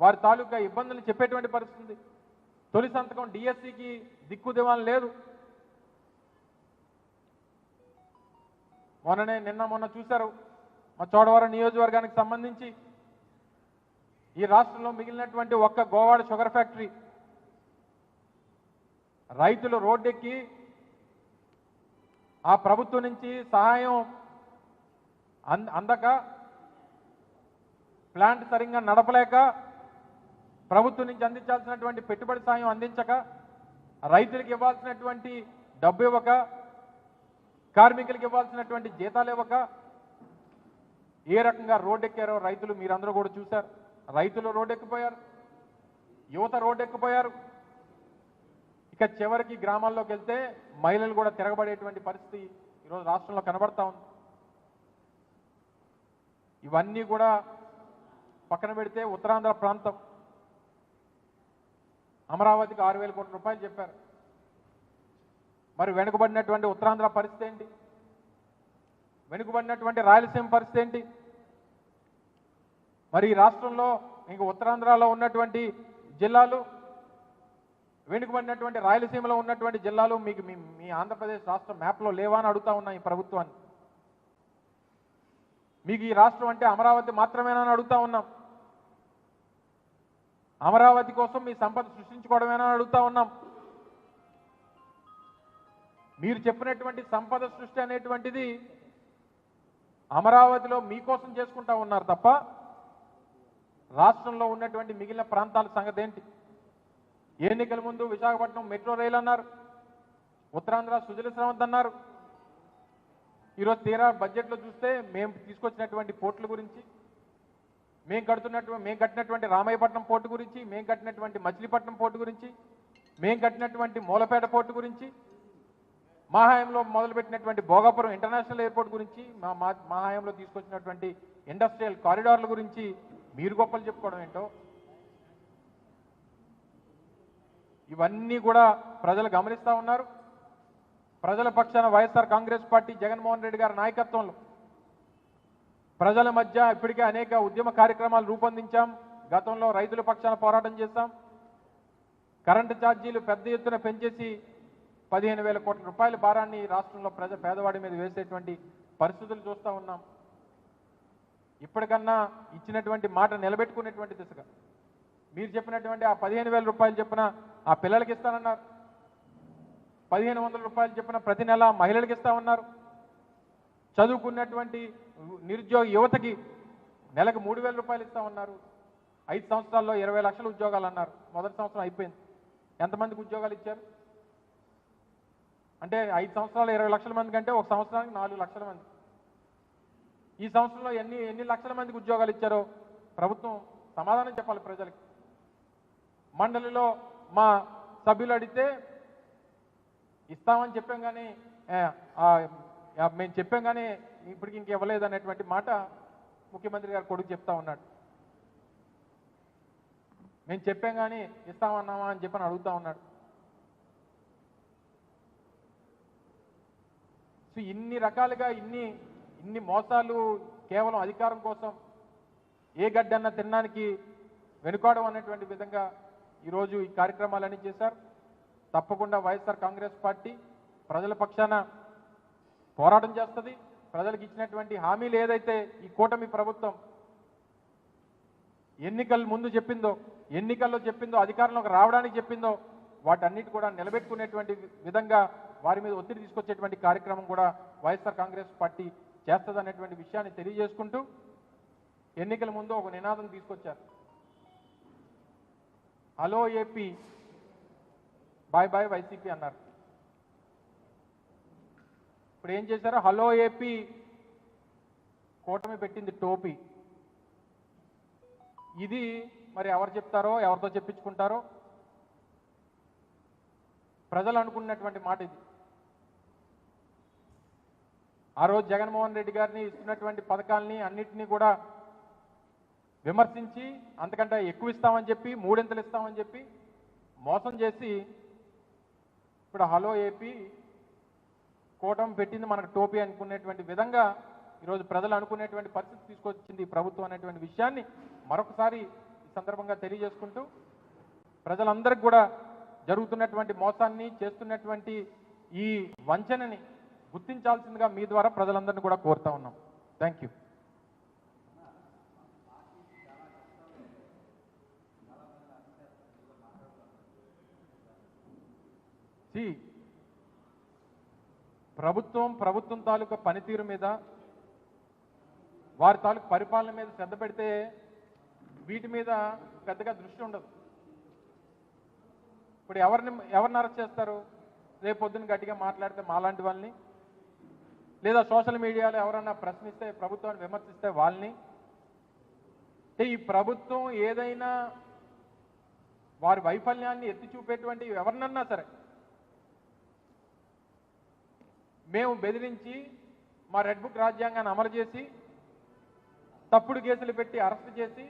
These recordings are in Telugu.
వారి తాలూకా ఇబ్బందులు చెప్పేటువంటి పరిస్థితి. తొలి సంతకం డిఎస్సికి దిక్కు దివాన్ లేదు. మొన్న చూశారు మా చోడవరం నియోజకవర్గానికి సంబంధించి ఈ రాష్ట్రంలో మిగిలినటువంటి ఒక్క గోవాడ షుగర్ ఫ్యాక్టరీ రైతులు రోడ్డెక్కి ఆ ప్రభుత్వం నుంచి సహాయం అందక, ప్లాంట్ సరిగ్గా నడపలేక, ప్రభుత్వం నుంచి అందించాల్సినటువంటి పెట్టుబడి సాయం అందించక, రైతులకు ఇవ్వాల్సినటువంటి డబ్బు ఇవ్వక, కార్మికులకు ఇవ్వాల్సినటువంటి జీతాలు ఇవ్వక ఏ రకంగా రోడ్డెక్కారో రైతులు మీరందరూ కూడా చూశారు. రైతులు రోడ్డెక్కిపోయారు, యువత రోడ్డెక్కిపోయారు. ఇక చివరికి గ్రామాల్లోకి వెళ్తే మహిళలు కూడా తిరగబడేటువంటి పరిస్థితి ఈరోజు రాష్ట్రంలో కనబడతా ఉంది. ఇవన్నీ కూడా పక్కన పెడితే ఉత్తరాంధ్ర ప్రాంతం అమరావతికి 6,000 కోట్ల రూపాయలు చెప్పారు. మరి వెనుకబడినటువంటి ఉత్తరాంధ్ర పరిస్థితి ఏంటి? వెనుకబడినటువంటి రాయలసీమ పరిస్థితి ఏంటి? మరి ఈ రాష్ట్రంలో ఇంక ఉత్తరాంధ్రలో ఉన్నటువంటి జిల్లాలు, వెనుకబడినటువంటి రాయలసీమలో ఉన్నటువంటి జిల్లాలు మీకు మీ ఆంధ్రప్రదేశ్ రాష్ట్ర మ్యాప్లో లేవా అని అడుగుతా ఉన్నా ఈ ప్రభుత్వాన్ని. మీకు ఈ రాష్ట్రం అంటే అమరావతి మాత్రమేనా అని అడుగుతా ఉన్నాం. అమరావతి కోసం మీ సంపద సృష్టించుకోవడమేనా అని అడుగుతా ఉన్నాం. మీరు చెప్పినటువంటి సంపద సృష్టి అనేటువంటిది అమరావతిలో మీకోసం చేసుకుంటా ఉన్నారు తప్ప రాష్ట్రంలో ఉన్నటువంటి మిగిలిన ప్రాంతాల సంగతి ఏంటి? ఎన్నికల ముందు విశాఖపట్నం మెట్రో రైలు అన్నారు, ఉత్తరాంధ్ర సుజల స్రవంతి అన్నారు. ఈరోజు తీరా బడ్జెట్లో చూస్తే మేము తీసుకొచ్చినటువంటి పోర్టుల గురించి, మేము కట్టినటువంటి రామాయపట్నం పోర్టు గురించి, మేము కట్టినటువంటి మచిలీపట్నం పోర్టు గురించి, మేము కట్టినటువంటి మూలపేట పోర్టు గురించి, మా హయాంలో మొదలుపెట్టినటువంటి భోగాపురం ఇంటర్నేషనల్ ఎయిర్పోర్ట్ గురించి, మా హయాంలో తీసుకొచ్చినటువంటి ఇండస్ట్రియల్ కారిడార్ల గురించి మీరు గొప్పలు చెప్పుకోవడం ఏంటో ఇవన్నీ కూడా ప్రజలు గమనిస్తూ ఉన్నారు. ప్రజల పక్షాన వైఎస్ఆర్ కాంగ్రెస్ పార్టీ జగన్మోహన్ రెడ్డి గారి నాయకత్వంలో ప్రజల మధ్య ఇప్పటికే అనేక ఉద్యమ కార్యక్రమాలు రూపొందించాం. గతంలో రైతుల పక్షాన పోరాటం చేశాం. కరెంటు ఛార్జీలు పెద్ద ఎత్తున పెంచేసి 15,000 కోట్ల రూపాయల భారాన్ని రాష్ట్రంలో పేదవాడి మీద వేసేటువంటి పరిస్థితులు చూస్తూ ఉన్నాం. ఇప్పటికన్నా ఇచ్చినటువంటి మాట నిలబెట్టుకునేటువంటి దిశగా మీరు చెప్పినటువంటి ఆ 15,000 రూపాయలు చెప్పిన ఆ పిల్లలకి ఇస్తానన్నారు. 1,500 రూపాయలు చెప్పిన ప్రతి నెల మహిళలకు ఇస్తామన్నారు. చదువుకున్నటువంటి నిరుద్యోగ యువతకి నెలకు 3,000 రూపాయలు ఇస్తామన్నారు. 5 సంవత్సరాల్లో 20 లక్షల ఉద్యోగాలు అన్నారు. మొదటి సంవత్సరం అయిపోయింది. ఎంతమందికి ఉద్యోగాలు ఇచ్చారు? అంటే 5 సంవత్సరాలు 20 లక్షల మంది కంటే ఒక సంవత్సరానికి 4 లక్షల మంది. ఈ సంవత్సరంలో ఎన్ని లక్షల మందికి ఉద్యోగాలు ఇచ్చారో ప్రభుత్వం సమాధానం చెప్పాలి ప్రజలకి. మండలిలో మా సభ్యులు అడిగితే ఇస్తామని చెప్పాం కానీ మేము చెప్పాం కానీ ఇప్పటికి ఇంక ఇవ్వలేదు అనేటువంటి మాట ముఖ్యమంత్రి గారు కొడుకు చెప్తా ఉన్నాడు. మేము చెప్పాం కానీ ఇస్తామన్నామా అని చెప్పని అడుగుతా ఉన్నాడు. సో ఇన్ని రకాలుగా ఇన్ని మోసాలు కేవలం అధికారం కోసం ఏ గడ్డన్నా తినడానికి వెనుకాడం అనేటువంటి విధంగా ఈరోజు ఈ కార్యక్రమాలన్నీ చేశారు. తప్పకుండా వైఎస్ఆర్ కాంగ్రెస్ పార్టీ ప్రజల పక్షాన పోరాటం చేస్తుంది. ప్రజలకు ఇచ్చినటువంటి హామీలు ఏదైతే ఈ కూటమి ప్రభుత్వం ఎన్నికల్లో చెప్పిందో, అధికారంలోకి రావడానికి చెప్పిందో వాటన్నిటి కూడా నిలబెట్టుకునేటువంటి విధంగా వారి మీద ఒత్తిడి తీసుకొచ్చేటువంటి కార్యక్రమం కూడా వైఎస్ఆర్ కాంగ్రెస్ పార్టీ చేస్తుందనేటువంటి విషయాన్ని తెలియజేసుకుంటూ ఎన్నికల ముందు ఒక నినాదం తీసుకొచ్చారు. Hello AP, bye bye YCP అన్నారు. ఇప్పుడు ఏం చేశారు? హలో ఏపీ కూటమి పెట్టింది టోపీ. ఇది మరి ఎవరు చెప్తారో, ఎవరితో చెప్పించుకుంటారో ప్రజలు అనుకున్నటువంటి మాట ఇది. ఆ రోజు జగన్మోహన్ రెడ్డి గారిని ఇస్తున్నటువంటి పథకాలని అన్నింటినీ కూడా విమర్శించి అంతకంటే ఎక్కువ ఇస్తామని చెప్పి 3 ఇస్తామని చెప్పి మోసం చేసి ఇప్పుడు హలో ఏపీ కూటమి పెట్టింది మనకు టోపీ అనుకునేటువంటి విధంగా ఈరోజు ప్రజలు అనుకునేటువంటి పరిస్థితి తీసుకొచ్చింది ఈ ప్రభుత్వం అనేటువంటి విషయాన్ని మరొకసారి ఈ ఈ సందర్భంగా తెలియజేసుకుంటూ ప్రజలందరికీ కూడా జరుగుతున్నటువంటి మోసాన్ని చేస్తున్నటువంటి ఈ వంచనని గుర్తించాల్సిందిగా మీ ద్వారా ప్రజలందరినీ కూడా కోరుతా ఉన్నాం. Thank you. ప్రభుత్వం తాలూకా పనితీరు మీద వారి తాలూకు పరిపాలన మీద శ్రద్ధ పెడితే వీటి మీద పెద్దగా దృష్టి ఉండదు. ఇప్పుడు ఎవరిని అరెస్ట్ చేస్తారు? రేపు పొద్దున్న గట్టిగా మాట్లాడితే మాలాంటి వాళ్ళని, లేదా సోషల్ మీడియాలో ఎవరన్నా ప్రశ్నిస్తే ప్రభుత్వాన్ని విమర్శిస్తే వాళ్ళని. ఈ ప్రభుత్వం ఏదైనా వారి వైఫల్యాన్ని ఎత్తి చూపేటువంటి ఎవరినన్నా సరే మేము బెదిరించి మా రెడ్ బుక్ రాజ్యాంగాన్ని అమలు చేసి తప్పుడు కేసులు పెట్టి అరెస్ట్ చేసి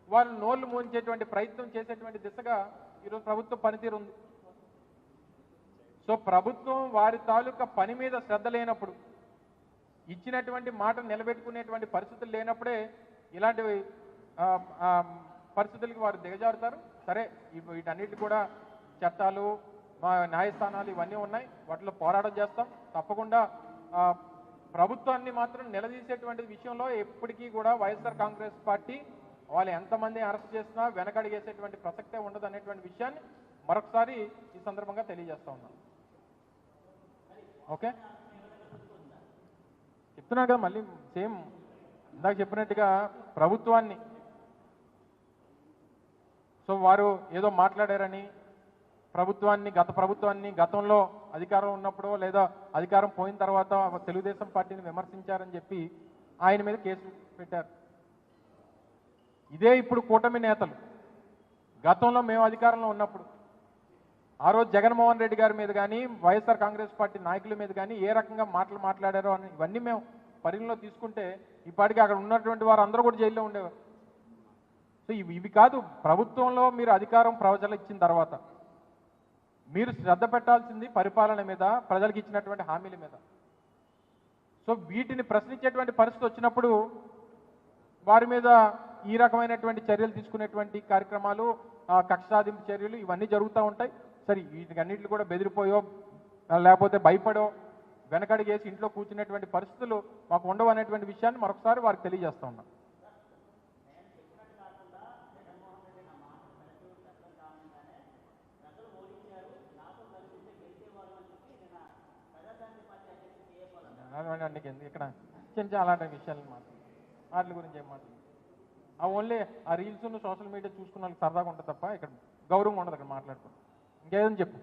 వాళ్ళు నోళ్లు మూయించేటువంటి ప్రయత్నం చేసేటువంటి దిశగా ఈరోజు ప్రభుత్వం పనితీరు ఉంది. సో ప్రభుత్వం వారి తాలూకా పని మీద శ్రద్ధ లేనప్పుడు, ఇచ్చినటువంటి మాట నిలబెట్టుకునేటువంటి పరిస్థితులు లేనప్పుడే ఇలాంటి పరిస్థితులకి వారు దిగజారుతారు. సరే, వీటన్నిటి కూడా చట్టాలు, మా న్యాయస్థానాలు ఇవన్నీ ఉన్నాయి, వాటిలో పోరాటం చేస్తాం. తప్పకుండా ప్రభుత్వాన్ని మాత్రం నిలదీసేటువంటి విషయంలో ఎప్పటికీ కూడా వైఎస్ఆర్ కాంగ్రెస్ పార్టీ వాళ్ళు ఎంతమంది అరెస్ట్ చేసినా వెనకడిగేసేటువంటి ప్రసక్తే ఉండదు అనేటువంటి విషయాన్ని మరొకసారి ఈ సందర్భంగా తెలియజేస్తా ఉన్నాను. ఓకే, చెప్తున్నాను కదా, మళ్ళీ సేమ్ ఇందాక చెప్పినట్టుగా ప్రభుత్వాన్ని, సో వారు ఏదో మాట్లాడారని గత ప్రభుత్వాన్ని గతంలో అధికారం ఉన్నప్పుడు లేదా అధికారం పోయిన తర్వాత తెలుగుదేశం పార్టీని విమర్శించారని చెప్పి ఆయన మీద కేసు పెట్టారు. ఇదే ఇప్పుడు కూటమి నేతలు గతంలో మేము అధికారంలో ఉన్నప్పుడు ఆ రోజు జగన్మోహన్ రెడ్డి గారి మీద కానీ వైఎస్ఆర్ కాంగ్రెస్ పార్టీ నాయకుల మీద కానీ ఏ రకంగా మాట్లాడారో అని ఇవన్నీ మేము పరిగణలో తీసుకుంటే ఇప్పటికీ అక్కడ ఉన్నటువంటి వారు అందరూ కూడా జైల్లో ఉండేవారు. సో ఇవి కాదు, ప్రభుత్వంలో మీరు అధికారం ప్రజలకు ఇచ్చిన తర్వాత మీరు శ్రద్ధ పెట్టాల్సింది పరిపాలన మీద, ప్రజలకు ఇచ్చినటువంటి హామీల మీద. సో వీటిని ప్రశ్నించేటువంటి పరిస్థితి వచ్చినప్పుడు వారి మీద ఈ రకమైనటువంటి చర్యలు తీసుకునేటువంటి కార్యక్రమాలు, కక్ష సాధింపు చర్యలు ఇవన్నీ జరుగుతూ ఉంటాయి. సరే, వీటికన్నింటిని కూడా బెదిరిపోయో లేకపోతే భయపడో వెనకడిగేసి ఇంట్లో కూర్చునేటువంటి పరిస్థితులు మాకు ఉండవు అనేటువంటి విషయాన్ని మరొకసారి వారికి తెలియజేస్తూ ఉన్నాం. ఇక్కడ చిన్న అలాంటి విషయాలు వాటి గురించి ఏం మాట్లాడు, ఆ ఓన్లీ ఆ రీల్స్ సోషల్ మీడియా చూసుకున్న వాళ్ళకి సరదాగా ఉంటుంది తప్ప ఇక్కడ గౌరవం ఉండదు అక్కడ మాట్లాడుకోవడం. ఇంకేదని చెప్పు.